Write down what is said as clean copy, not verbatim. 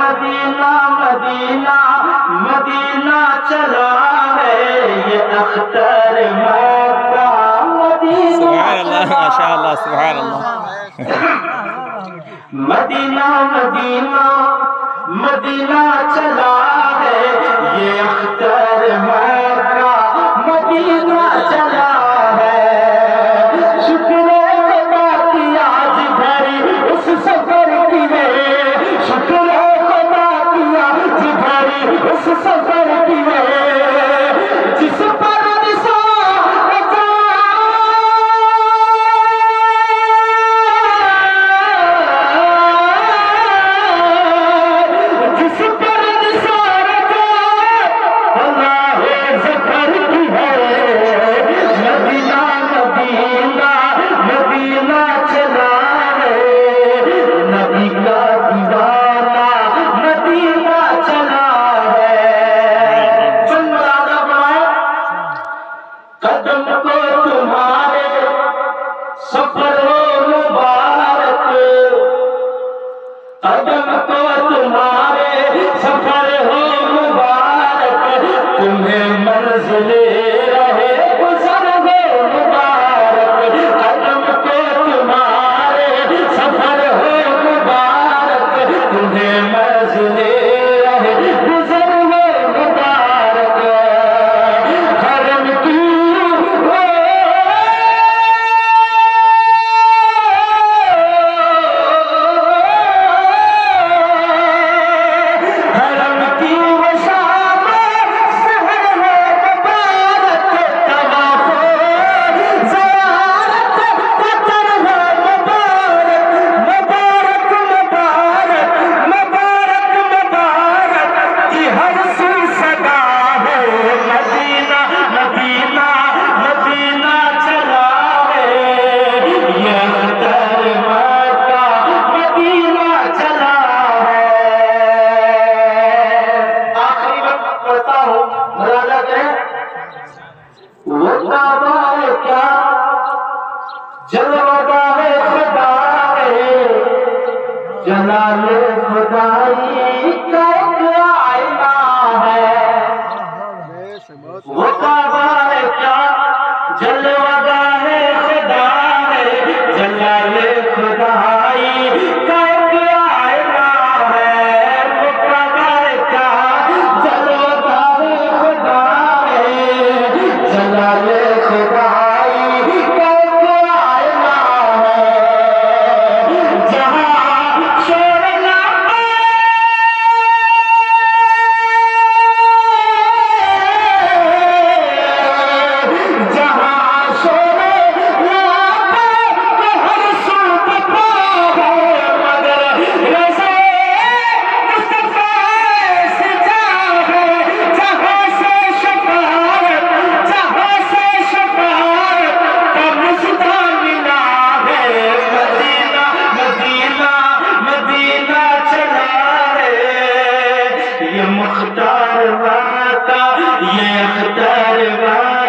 مدینہ مدینہ مدینہ چلا ہے یہ اختر مکہ مدینہ سبحان اللہ ماشاء اللہ سبحان اللہ مدینہ مدینہ مدینہ چلا ہے یہ اختر مکہ مدینہ چلا ہے شکر خدا کی آج بھری اس سفر کی ہے شکر خدا کی آج بھری اس سفر کی ہے جس پر قدم کو تمہارے سفر ہو مبارک قدم کو تمہارے سفر ہو مبارک تمہیں منزل رہے گزر ہو مبارک قدم کو تمہارے سفر ہو مبارک تمہیں منزل رہے گزر ہو مبارک حرم کی جلال خدائی کا ایک آئینہ ہے وہ کعبہ ہے کیا جلوہ ہے خدا ہے جلال خدائی کا ایک آئینہ ہے وہ کعبہ ہے کیا جلوہ ہے خدا ہے جلال خدائی کا ایک آئینہ ہے جہاں مختار واقع یہ اختر واقع